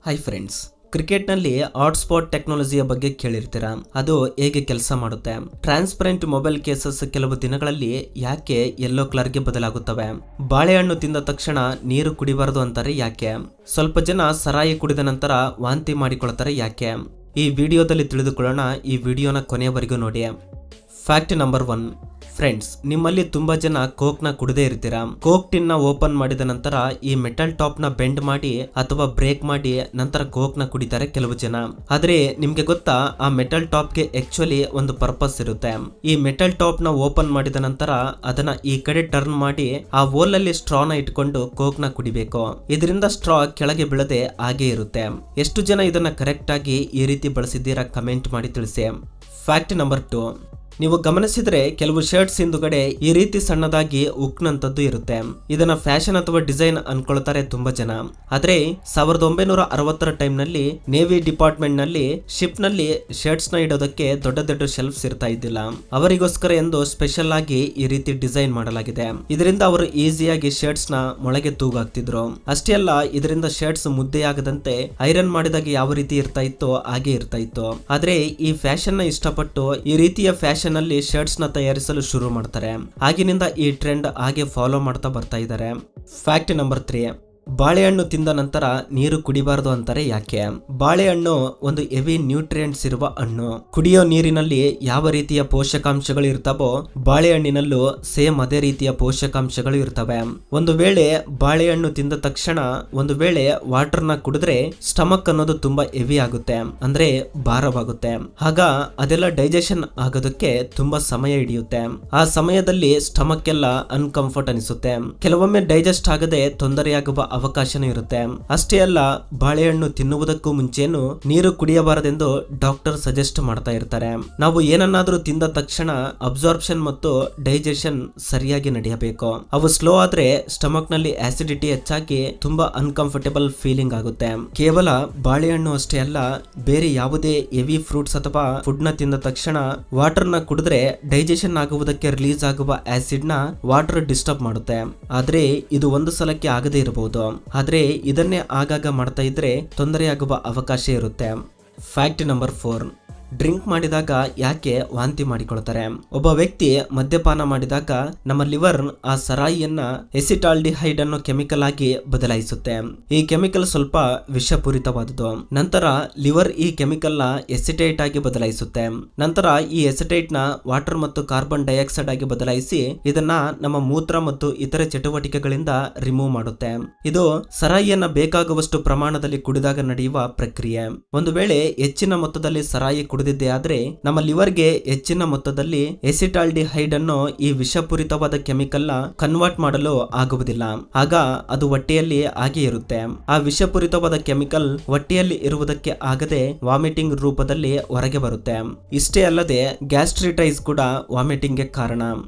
Hi friends, ಕ್ರಿಕೆಟ್ನಲ್ಲಿ hotspot ಟೆಕ್ನಾಲಜಿಯ ಬಗ್ಗೆ ಕೇಳಿರ್ತೀರಾ. ಅದು ಹೇಗೆ ಕೆಲಸ ಮಾಡುತ್ತೆ? ಟ್ರಾನ್ಸ್ಪರೆಂಟ್ ಮೊಬೈಲ್ ಕೇಸಸ್ ಕೆಲವು ದಿನಗಳಲ್ಲಿ ಯಾಕೆ ಯೆಲ್ಲೋ ಕಲರ್ಗೆ ಬದಲಾಗುತ್ತವೆ? ಬಾಳೆಹಣ್ಣು ತಿಂದ ತಕ್ಷಣ ನೀರು ಕುಡಿಬಾರದು ಅಂತಾರೆ ಯಾಕೆ? ಸ್ವಲ್ಪ ಜನ ಸರಾಯಿ ಕುಡಿದ ನಂತರ ವಾಂತಿ ಮಾಡಿಕೊಳ್ತಾರೆ ಯಾಕೆ? ಈ ವಿಡಿಯೋದಲ್ಲಿ ತಿಳಿದುಕೊಳ್ಳೋಣ. ಈ ವಿಡಿಯೋನ ಕೊನೆಯವರೆಗೂ ನೋಡಿ. Fact number 1. ಫ್ರೆಂಡ್ಸ್, ನಿಮ್ಮಲ್ಲಿ ತುಂಬಾ ಜನ ಕೋಕ್ ನ ಕುಡದೇ ಇರ್ತೀರಾ. ಕೋಕ್ ಟಿನ್ ನ ಓಪನ್ ಮಾಡಿದ ನಂತರ ಈ ಮೆಟಲ್ ಟಾಪ್ ನ ಬೆಂಡ್ ಮಾಡಿ ಅಥವಾ ಬ್ರೇಕ್ ಮಾಡಿ ನಂತರ ಕೋಕ್ ನ ಕುಡಿತಾರೆ ಕೆಲವು ಜನ. ಆದ್ರೆ ನಿಮ್ಗೆ ಗೊತ್ತಾ, ಆ ಮೆಟಲ್ ಟಾಪ್ ಗೆ ಆಕ್ಚುಲಿ ಒಂದು ಪರ್ಪಸ್ ಇರುತ್ತೆ. ಈ ಮೆಟಲ್ ಟಾಪ್ ನ ಓಪನ್ ಮಾಡಿದ ನಂತರ ಅದನ್ನ ಈ ಕಡೆ ಟರ್ನ್ ಮಾಡಿ ಆ ಹೋಲ್ ಅಲ್ಲಿ ಸ್ಟ್ರಾ ನ ಇಟ್ಕೊಂಡು ಕೋಕ್ ನ ಕುಡಿಬೇಕು. ಇದರಿಂದ ಸ್ಟ್ರಾ ಕೆಳಗೆ ಬೀಳದೆ ಹಾಗೆ ಇರುತ್ತೆ. ಎಷ್ಟು ಜನ ಇದನ್ನ ಕರೆಕ್ಟ್ ಆಗಿ ಈ ರೀತಿ ಬಳಸಿದ್ದೀರಾ ಕಮೆಂಟ್ ಮಾಡಿ ತಿಳಿಸಿ. Fact number 2. ನೀವು ಗಮನಿಸಿದ್ರೆ ಕೆಲವು ಶರ್ಟ್ಸ್ ಹಿಂದುಗಡೆ ಈ ರೀತಿ ಸಣ್ಣದಾಗಿ ಉಕ್ನಂತದ್ದು ಇರುತ್ತೆ. ಇದನ್ನ ಫ್ಯಾಷನ್ ಅಥವಾ ಡಿಸೈನ್ ಅನ್ಕೊಳ್ತಾರೆ ತುಂಬಾ ಜನ. ಆದ್ರೆ 1960ರ ಟೈಮ್ ನಲ್ಲಿ ನೇವಿ ಡಿಪಾರ್ಟ್ಮೆಂಟ್ ನಲ್ಲಿ ಶಿಪ್ ನಲ್ಲಿ ಶರ್ಟ್ಸ್ ನ ಇಡೋದಕ್ಕೆ ದೊಡ್ಡ ದೊಡ್ಡ ಶೆಲ್ಫ್ಸ್ ಇರ್ತಾ ಇದ್ದಿಲ್ಲ. ಅವರಿಗೋಸ್ಕರ ಎಂದು ಸ್ಪೆಷಲ್ ಆಗಿ ಈ ರೀತಿ ಡಿಸೈನ್ ಮಾಡಲಾಗಿದೆ. ಇದರಿಂದ ಅವರು ಈಸಿಯಾಗಿ ಶರ್ಟ್ಸ್ ನ ಮೊಳಗೆ ತೂಗಾಕ್ತಿದ್ರು. ಅಷ್ಟೇ ಅಲ್ಲ, ಇದರಿಂದ ಶರ್ಟ್ಸ್ ಮುದ್ದೆಯಾಗದಂತೆ ಐರನ್ ಮಾಡಿದಾಗ ಯಾವ ರೀತಿ ಇರ್ತಾ ಇತ್ತೋ ಹಾಗೆ ಇರ್ತಾ ಇತ್ತು. ಆದ್ರೆ ಈ ಫ್ಯಾಷನ್ ನ ಇಷ್ಟಪಟ್ಟು ಈ ರೀತಿಯ ಫ್ಯಾಷನ್ ಅಲ್ಲಿ ಶರ್ಟ್ಸ್ ನ ತಯಾರಿಸಲು ಶುರು ಮಾಡ್ತಾರೆ. ಆಗಿನಿಂದ ಈ ಟ್ರೆಂಡ್ ಹಾಗೆ ಫಾಲೋ ಮಾಡ್ತಾ ಬರ್ತಾ ಇದ್ದಾರೆ. Fact number 3. ಬಾಳೆಹಣ್ಣು ತಿಂದ ನಂತರ ನೀರು ಕುಡಿಬಾರದು ಅಂತಾರೆ ಯಾಕೆ? ಬಾಳೆಹಣ್ಣು ಒಂದು ಹೆವಿ ನ್ಯೂಟ್ರಿಯೆಂಟ್ಸ್ ಇರುವ ಹಣ್ಣು. ಕುಡಿಯೋ ನೀರಿನಲ್ಲಿ ಯಾವ ರೀತಿಯ ಪೋಷಕಾಂಶಗಳು ಇರ್ತಾವೋ ಬಾಳೆಹಣ್ಣಿನಲ್ಲೂ ಸೇಮ್ ಅದೇ ರೀತಿಯ ಪೋಷಕಾಂಶಗಳು ಇರ್ತವೆ. ಒಂದು ವೇಳೆ ಬಾಳೆಹಣ್ಣು ತಿಂದ ತಕ್ಷಣ ಒಂದು ವೇಳೆ ವಾಟರ್ ನ ಕುಡಿದ್ರೆ ಸ್ಟಮಕ್ ಅನ್ನೋದು ತುಂಬಾ ಹೆವಿ ಆಗುತ್ತೆ, ಅಂದ್ರೆ ಭಾರವಾಗುತ್ತೆ. ಆಗ ಅದೆಲ್ಲ ಡೈಜೆಷನ್ ಆಗೋದಕ್ಕೆ ತುಂಬಾ ಸಮಯ ಹಿಡಿಯುತ್ತೆ. ಆ ಸಮಯದಲ್ಲಿ ಸ್ಟಮಕ್ ಎಲ್ಲ ಅನ್ಕಂಫರ್ಟ್ ಅನಿಸುತ್ತೆ. ಕೆಲವೊಮ್ಮೆ ಡೈಜೆಸ್ಟ್ ಆಗದೆ ತೊಂದರೆಯಾಗುವ ಅವಕಾಶನೂ ಇರುತ್ತೆ. ಅಷ್ಟೇ ಅಲ್ಲ, ಬಾಳೆಹಣ್ಣು ತಿನ್ನುವುದಕ್ಕೂ ಮುಂಚೆನು ನೀರು ಕುಡಿಯಬಾರದೆಂದು ಡಾಕ್ಟರ್ ಸಜೆಸ್ಟ್ ಮಾಡ್ತಾ ಇರ್ತಾರೆ. ನಾವು ಏನನ್ನಾದ್ರೂ ತಿಂದ ತಕ್ಷಣ ಅಬ್ಸಾರ್ಪ್ಷನ್ ಮತ್ತು ಡೈಜೆಷನ್ ಸರಿಯಾಗಿ ನಡೆಯಬೇಕು. ಅವು ಸ್ಲೋ ಆದ್ರೆ ಸ್ಟಮಕ್ ನಲ್ಲಿ ಆಸಿಡಿಟಿ ಹೆಚ್ಚಾಗಿ ತುಂಬಾ ಅನ್ಕಂಫರ್ಟೇಬಲ್ ಫೀಲಿಂಗ್ ಆಗುತ್ತೆ. ಕೇವಲ ಬಾಳೆಹಣ್ಣು ಅಷ್ಟೇ ಅಲ್ಲ, ಬೇರೆ ಯಾವುದೇ ಹೆವಿ ಫ್ರೂಟ್ಸ್ ಅಥವಾ ಫುಡ್ ನ ತಿಂದ ತಕ್ಷಣ ವಾಟರ್ ನ ಕುಡಿದ್ರೆ ಡೈಜೆಷನ್ ಆಗುವುದಕ್ಕೆ ರಿಲೀಸ್ ಆಗುವ ಆಸಿಡ್ ನ ವಾಟರ್ ಡಿಸ್ಟರ್ಬ್ ಮಾಡುತ್ತೆ. ಆದ್ರೆ ಇದು ಒಂದು ಸಲಕ್ಕೆ ಆಗದೇ ಇರಬಹುದು. ಆದ್ರೆ ಇದನ್ನೇ ಆಗಾಗ ಮಾಡ್ತಾ ಇದ್ರೆ ತೊಂದರೆಯಾಗುವ ಅವಕಾಶ ಇರುತ್ತೆ. Fact number 4. ಡ್ರಿಂಕ್ ಮಾಡಿದಾಗ ಯಾಕೆ ವಾಂತಿ ಮಾಡಿಕೊಳ್ತಾರೆ? ಒಬ್ಬ ವ್ಯಕ್ತಿ ಮದ್ಯಪಾನ ಮಾಡಿದಾಗ ನಮ್ಮ ಲಿವರ್ ಆ ಸರಾಯಿಯನ್ನ ಎಸಿಟಾಲ್ಡಿಹೈಡ್ ಅನ್ನೋ ಕೆಮಿಕಲ್ ಆಗಿ ಬದಲಾಯಿಸುತ್ತೆ. ಈ ಕೆಮಿಕಲ್ ಸ್ವಲ್ಪ ವಿಷಪೂರಿತವಾದುದು. ನಂತರ ಲಿವರ್ ಈ ಕೆಮಿಕಲ್ ನ ಎಸಿಟೇಟ್ ಆಗಿ ಬದಲಾಯಿಸುತ್ತೆ. ನಂತರ ಈ ಎಸಿಟೇಟ್ ನ ವಾಟರ್ ಮತ್ತು ಕಾರ್ಬನ್ ಡೈಆಕ್ಸೈಡ್ ಆಗಿ ಬದಲಾಯಿಸಿ ಇದನ್ನ ನಮ್ಮ ಮೂತ್ರ ಮತ್ತು ಇತರೆ ಚಟುವಟಿಕೆಗಳಿಂದ ರಿಮೂವ್ ಮಾಡುತ್ತೆ. ಇದು ಸರಾಯಿಯನ್ನ ಬೇಕಾಗುವಷ್ಟು ಪ್ರಮಾಣದಲ್ಲಿ ಕುಡಿದಾಗ ನಡೆಯುವ ಪ್ರಕ್ರಿಯೆ. ಒಂದು ವೇಳೆ ಹೆಚ್ಚಿನ ಮೊತ್ತದಲ್ಲಿ ಸರಾಯಿ ಕುಡಿದಿದ್ದೆ ಆದ್ರೆ ನಮ್ಮ ಲಿವರ್ಗೆ ಹೆಚ್ಚಿನ ಮೊತ್ತದಲ್ಲಿ ಎಸಿಟಾಲ್ಡಿಹೈಡ್ ಅನ್ನು ಈ ವಿಷಪೂರಿತವಾದ ಕೆಮಿಕಲ್ ನ ಕನ್ವರ್ಟ್ ಮಾಡಲು ಆಗುವುದಿಲ್ಲ. ಆಗ ಅದು ಹೊಟ್ಟೆಯಲ್ಲಿ ಹಾಗೆ ಇರುತ್ತೆ. ಆ ವಿಷಪೂರಿತವಾದ ಕೆಮಿಕಲ್ ಹೊಟ್ಟೆಯಲ್ಲಿ ಇರುವುದಕ್ಕೆ ಆಗದೆ ವಾಮಿಟಿಂಗ್ ರೂಪದಲ್ಲಿ ಹೊರಗೆ ಬರುತ್ತೆ. ಇಷ್ಟೇ ಅಲ್ಲದೆ ಗ್ಯಾಸ್ಟ್ರಿಟೈಸ್ ಕೂಡ ವಾಮಿಟಿಂಗ್ ಗೆ ಕಾರಣ.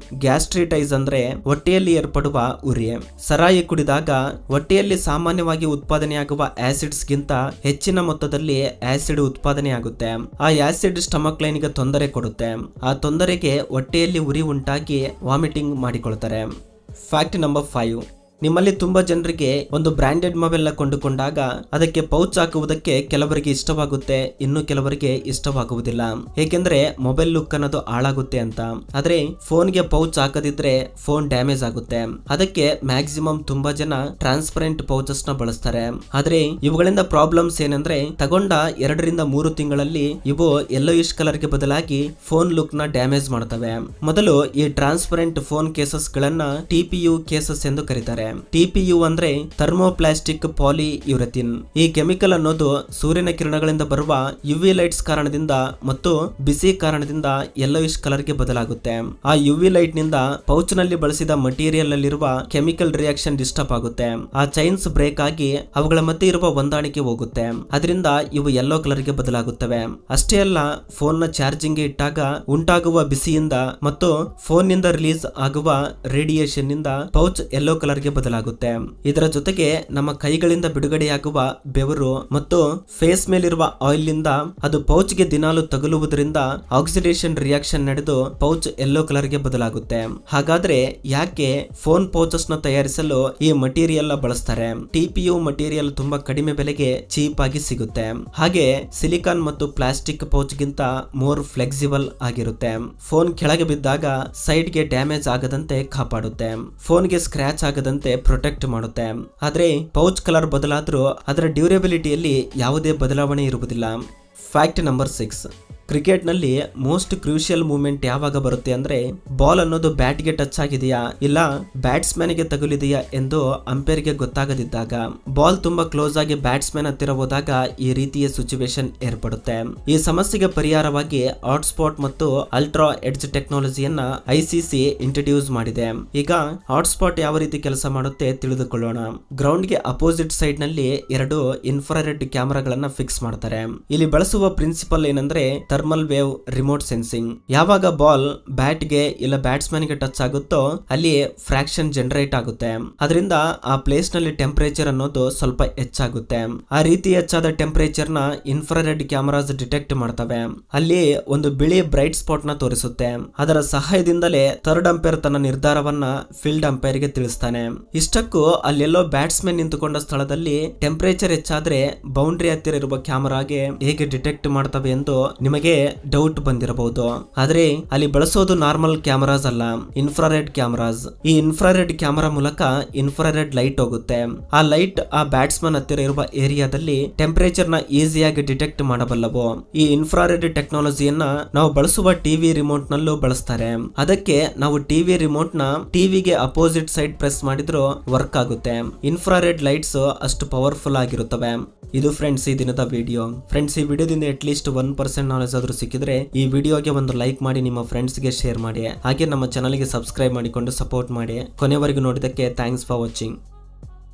ಗ್ಯಾಸ್ಟ್ರಿಟೈಸ್ ಅಂದ್ರೆ ಹೊಟ್ಟೆಯಲ್ಲಿ ಏರ್ಪಡುವ ಉರಿ. ಸರಾಯಿ ಕುಡಿದಾಗ ಹೊಟ್ಟೆಯಲ್ಲಿ ಸಾಮಾನ್ಯವಾಗಿ ಉತ್ಪಾದನೆಯಾಗುವ ಆಸಿಡ್ಸ್ ಗಿಂತ ಹೆಚ್ಚಿನ ಮೊತ್ತದಲ್ಲಿ ಆಸಿಡ್ ಉತ್ಪಾದನೆಯಾಗುತ್ತೆ. ಆ ಆಸಿಡ್ ಸ್ಟಮಕ್ ಲೈನ್ ಗೆ ತೊಂದರೆ ಕೊಡುತ್ತೆ. ಆ ತೊಂದರೆಗೆ ಹೊಟ್ಟೆಯಲ್ಲಿ ಉರಿ ಉಂಟಾಗಿ ವಾಮಿಟಿಂಗ್ ಮಾಡಿಕೊಳ್ತಾರೆ. Fact number 5. ನಿಮ್ಮಲ್ಲಿ ತುಂಬಾ ಜನರಿಗೆ ಒಂದು ಬ್ರಾಂಡೆಡ್ ಮೊಬೈಲ್ ನ ಕೊಂಡುಕೊಂಡಾಗ ಅದಕ್ಕೆ ಪೌಚ್ ಹಾಕುವುದಕ್ಕೆ ಕೆಲವರಿಗೆ ಇಷ್ಟವಾಗುತ್ತೆ, ಇನ್ನು ಕೆಲವರಿಗೆ ಇಷ್ಟವಾಗುವುದಿಲ್ಲ. ಏಕೆಂದ್ರೆ ಮೊಬೈಲ್ ಲುಕ್ ಅನ್ನೋದು ಹಾಳಾಗುತ್ತೆ ಅಂತ. ಆದ್ರೆ ಫೋನ್ ಗೆ ಪೌಚ್ ಹಾಕದಿದ್ರೆ ಫೋನ್ ಡ್ಯಾಮೇಜ್ ಆಗುತ್ತೆ. ಅದಕ್ಕೆ ಮ್ಯಾಕ್ಸಿಮಮ್ ತುಂಬಾ ಜನ ಟ್ರಾನ್ಸ್ಪರೆಂಟ್ ಪೌಚಸ್ ನ ಬಳಸ್ತಾರೆ. ಆದ್ರೆ ಇವುಗಳಿಂದ ಪ್ರಾಬ್ಲಮ್ಸ್ ಏನಂದ್ರೆ ತಗೊಂಡ 2 ರಿಂದ 3 ತಿಂಗಳಲ್ಲಿ ಇವು ಯೆಲ್ಲೋಯಿಶ್ ಕಲರ್ ಗೆ ಬದಲಾಗಿ ಫೋನ್ ಲುಕ್ ನ ಡ್ಯಾಮೇಜ್ ಮಾಡ್ತವೆ. ಮೊದಲು ಈ ಟ್ರಾನ್ಸ್ಪರೆಂಟ್ ಫೋನ್ ಕೇಸಸ್ ಗಳನ್ನ TPU ಕೇಸಸ್ ಎಂದು ಕರೀತಾರೆ. TPU ಅಂದ್ರೆ ಥರ್ಮೋಪ್ಲಾಸ್ಟಿಕ್ ಪಾಲಿಯುರೆಥಿನ್. ಈ ಕೆಮಿಕಲ್ ಅನ್ನೋದು ಸೂರ್ಯನ ಕಿರಣಗಳಿಂದ ಬರುವ UV ಲೈಟ್ಸ್ ಕಾರಣದಿಂದ ಮತ್ತು ಬಿಸಿ ಕಾರಣದಿಂದ ಯೆಲ್ಲೋಯಿಶ್ ಕಲರ್ ಗೆ ಬದಲಾಗುತ್ತೆ. ಆ UV ಲೈಟ್ ನಿಂದ ಪೌಚ್ ನಲ್ಲಿ ಬಳಸಿದ ಮಟೀರಿಯಲ್ ನಲ್ಲಿರುವ ಕೆಮಿಕಲ್ ರಿಯಾಕ್ಷನ್ ಡಿಸ್ಟರ್ಬ್ ಆಗುತ್ತೆ. ಆ ಚೈನ್ಸ್ ಬ್ರೇಕ್ ಆಗಿ ಅವುಗಳ ಮಧ್ಯೆ ಇರುವ ಹೊಂದಾಣಿಕೆ ಹೋಗುತ್ತೆ. ಅದರಿಂದ ಇವು ಯೆಲ್ಲೋ ಕಲರ್ ಗೆ ಬದಲಾಗುತ್ತವೆ. ಅಷ್ಟೇ ಅಲ್ಲ, ಫೋನ್ ನ ಚಾರ್ಜಿಂಗ್ ಗೆ ಇಟ್ಟಾಗ ಉಂಟಾಗುವ ಬಿಸಿಯಿಂದ ಮತ್ತು ಫೋನ್ ನಿಂದ ರಿಲೀಸ್ ಆಗುವ ರೇಡಿಯೇಷನ್ ನಿಂದ ಪೌಚ್ ಯೆಲ್ಲೋ ಕಲರ್ ಗೆ ಬದಲಾಗುತ್ತೆ. ಇದರ ಜೊತೆಗೆ ನಮ್ಮ ಕೈಗಳಿಂದ ಬಿಡುಗಡೆಯಾಗುವ ಬೆವರು ಮತ್ತು ಫೇಸ್ ಮೇಲಿರುವ ಆಯಿಲ್ ನಿಂದ ಅದು ಪೌಚ್ ಗೆ ದಿನಾಲು ತಗುಲುವುದರಿಂದ ಆಕ್ಸಿಡೇಷನ್ ರಿಯಾಕ್ಷನ್ ನಡೆದು ಪೌಚ್ ಯೆಲ್ಲೋ ಕಲರ್ ಗೆ ಬದಲಾಗುತ್ತೆ. ಹಾಗಾದ್ರೆ ಯಾಕೆ ಫೋನ್ ಪೌಚಸ್ ನ ತಯಾರಿಸಲು ಈ ಮಟೀರಿಯಲ್ ಬಳಸ್ತಾರೆ? TPU ಮಟೀರಿಯಲ್ ತುಂಬಾ ಕಡಿಮೆ ಬೆಲೆಗೆ ಚೀಪ್ ಆಗಿ ಸಿಗುತ್ತೆ. ಹಾಗೆ ಸಿಲಿಕಾನ್ ಮತ್ತು ಪ್ಲಾಸ್ಟಿಕ್ ಪೌಚ್ ಗಿಂತ ಮೋರ್ ಫ್ಲೆಕ್ಸಿಬಲ್ ಆಗಿರುತ್ತೆ. ಫೋನ್ ಕೆಳಗೆ ಬಿದ್ದಾಗ ಸೈಡ್ ಗೆ ಡ್ಯಾಮೇಜ್ ಆಗದಂತೆ ಕಾಪಾಡುತ್ತೆ. ಫೋನ್ ಗೆ ಸ್ಕ್ರಾಚ್ ಆಗದಂತೆ ಪ್ರೊಟೆಕ್ಟ್ ಮಾಡುತ್ತೆ. ಆದ್ರೆ ಪೌಚ್ ಕಲರ್ ಬದಲಾದ್ರೂ ಅದರ ಡ್ಯೂರೇಬಿಲಿಟಿಯಲ್ಲಿ ಯಾವುದೇ ಬದಲಾವಣೆ ಇರುವುದಿಲ್ಲ. Fact number 6. ಕ್ರಿಕೆಟ್ ನಲ್ಲಿ ಮೋಸ್ಟ್ ಕ್ರೂಷಿಯಲ್ ಮೂವ್ಮೆಂಟ್ ಯಾವಾಗ ಬರುತ್ತೆ ಅಂದ್ರೆ ಬಾಲ್ ಅನ್ನೋದು ಬ್ಯಾಟ್ ಗೆ ಟಚ್ ಆಗಿದೆಯಾ ಇಲ್ಲ ಬ್ಯಾಟ್ಸ್ಮನ್ ಗೆ ತಗುಲಿದೆಯಾ ಎಂದು ಅಂಪೈರ್ ಗೆ ಗೊತ್ತಾಗದಿದ್ದಾಗ, ಬಾಲ್ ತುಂಬಾ ಕ್ಲೋಸ್ ಆಗಿ ಬ್ಯಾಟ್ಸ್ಮನ್ ಹತ್ತಿರ ಹೋದಾಗ ಈ ರೀತಿಯ ಸಿಚುವೇಶನ್ ಏರ್ಪಡುತ್ತೆ. ಈ ಸಮಸ್ಯೆಗೆ ಪರಿಹಾರವಾಗಿ ಹಾಟ್ ಸ್ಪಾಟ್ ಮತ್ತು ಅಲ್ಟ್ರಾ ಎಡ್ಜ್ ಟೆಕ್ನಾಲಜಿಯನ್ನ ICC ಇಂಟ್ರೊಡ್ಯೂಸ್ ಮಾಡಿದೆ. ಈಗ ಹಾಟ್ ಸ್ಪಾಟ್ ಯಾವ ರೀತಿ ಕೆಲಸ ಮಾಡುತ್ತೆ ತಿಳಿದುಕೊಳ್ಳೋಣ. ಗ್ರೌಂಡ್ ಗೆ ಅಪೋಸಿಟ್ ಸೈಡ್ ನಲ್ಲಿ 2 ಇನ್ಫ್ರಾರೆಡ್ ಕ್ಯಾಮೆರಾಗಳನ್ನ ಫಿಕ್ಸ್ ಮಾಡ್ತಾರೆ. ಇಲ್ಲಿ ಬಳಸುವ ಪ್ರಿನ್ಸಿಪಲ್ ಏನಂದ್ರೆ ಥರ್ಮಲ್ ವೇವ್ ರಿಮೋಟ್ ಸೆನ್ಸಿಂಗ್. ಯಾವಾಗ ಬಾಲ್ ಬ್ಯಾಟ್ ಗೆ ಇಲ್ಲ ಬ್ಯಾಟ್ಸ್ಮನ್ ಗೆ ಟಚ್ ಆಗುತ್ತೋ ಅಲ್ಲಿ ಫ್ರಾಕ್ಷನ್ ಜನರೇಟ್ ಆಗುತ್ತೆ. ಅದರಿಂದ ಆ ಪ್ಲೇಸ್ ನಲ್ಲಿ ಟೆಂಪರೇಚರ್ ಅನ್ನೋದು ಸ್ವಲ್ಪ ಹೆಚ್ಚಾಗುತ್ತೆ. ಆ ರೀತಿ ಹೆಚ್ಚಾದ ಟೆಂಪರೇಚರ್ ನ ಇನ್ಫ್ರಾರೆಡ್ ಕ್ಯಾಮರಾಸ್ ಡಿಟೆಕ್ಟ್ ಮಾಡ್ತವೆ. ಅಲ್ಲಿ ಒಂದು ಬಿಳಿ ಬ್ರೈಟ್ ಸ್ಪಾಟ್ ನ ತೋರಿಸುತ್ತೆ. ಅದರ ಸಹಾಯದಿಂದಲೇ ಥರ್ಡ್ ಅಂಪೈರ್ ತನ್ನ ನಿರ್ಧಾರವನ್ನ ಫೀಲ್ಡ್ ಅಂಪೈರ್ ಗೆ ತಿಳಿಸ್ತಾನೆ. ಇಷ್ಟಕ್ಕೂ ಅಲ್ಲೆಲ್ಲೋ ಬ್ಯಾಟ್ಸ್ಮನ್ ನಿಂತುಕೊಂಡ ಸ್ಥಳದಲ್ಲಿ ಟೆಂಪರೇಚರ್ ಹೆಚ್ಚಾದ್ರೆ ಬೌಂಡ್ರಿ ಹತ್ತಿರ ಇರುವ ಕ್ಯಾಮರಾಗೆ ಹೇಗೆ ಡಿಟೆಕ್ಟ್ ಮಾಡ್ತವೆ ಎಂದು ನಿಮಗೆ ಡೌಟ್ ಬಂದಿರಬಹುದು. ಆದ್ರೆ ಅಲ್ಲಿ ಬಳಸೋದು ನಾರ್ಮಲ್ ಕ್ಯಾಮರಾಸ್ ಅಲ್ಲ, ಇನ್ಫ್ರಾರೆಡ್ ಕ್ಯಾಮರಾಸ್. ಈ ಇನ್ಫ್ರಾರೆಡ್ ಕ್ಯಾಮರಾ ಮೂಲಕ ಇನ್ಫ್ರಾರೆಡ್ ಲೈಟ್ ಹೋಗುತ್ತೆ. ಆ ಲೈಟ್ ಆ ಬ್ಯಾಟ್ಸ್ಮನ್ ಹತ್ತಿರ ಇರುವ ಏರಿಯಾದಲ್ಲಿ ಟೆಂಪರೇಚರ್ ನ ಈಸಿಯಾಗಿ ಡಿಟೆಕ್ಟ್ ಮಾಡಬಲ್ಲವು. ಈ ಇನ್ಫ್ರಾರೆಡ್ ಟೆಕ್ನಾಲಜಿಯನ್ನ ನಾವು ಬಳಸುವ ಟಿವಿ ರಿಮೋಟ್ ನಲ್ಲೂ ಬಳಸ್ತಾರೆ. ಅದಕ್ಕೆ ನಾವು ಟಿವಿ ರಿಮೋಟ್ ನ ಟಿವಿಗೆ ಅಪೋಸಿಟ್ ಸೈಡ್ ಪ್ರೆಸ್ ಮಾಡಿದ್ರು ವರ್ಕ್ ಆಗುತ್ತೆ. ಇನ್ಫ್ರಾರೆಡ್ ಲೈಟ್ಸ್ ಅಷ್ಟು ಪವರ್ಫುಲ್ ಆಗಿರುತ್ತವೆ. ಇದು ಫ್ರೆಂಡ್ಸ್ ಈ ದಿನದ ವಿಡಿಯೋ. ಫ್ರೆಂಡ್ಸ್ ಈ ವಿಡಿಯೋದಿಂದ ಅಟ್ಲೀಸ್ಟ್ 1% ನಾಲೆಜ್ ಆದ್ರೂ ಸಿಕ್ಕಿದ್ರೆ ಈ ವಿಡಿಯೋಗೆ ಒಂದು ಲೈಕ್ ಮಾಡಿ ನಿಮ್ಮ ಫ್ರೆಂಡ್ಸ್ ಗೆ ಶೇರ್ ಮಾಡಿ. ಹಾಗೆ ನಮ್ಮ ಚಾನಲ್ ಗೆ ಸಬ್ಸ್ಕ್ರೈಬ್ ಮಾಡಿಕೊಂಡು ಸಪೋರ್ಟ್ ಮಾಡಿ. ಕೊನೆವರೆಗೂ ನೋಡಿದಕ್ಕೆ ಥ್ಯಾಂಕ್ಸ್ ಫಾರ್ ವಾಚಿಂಗ್.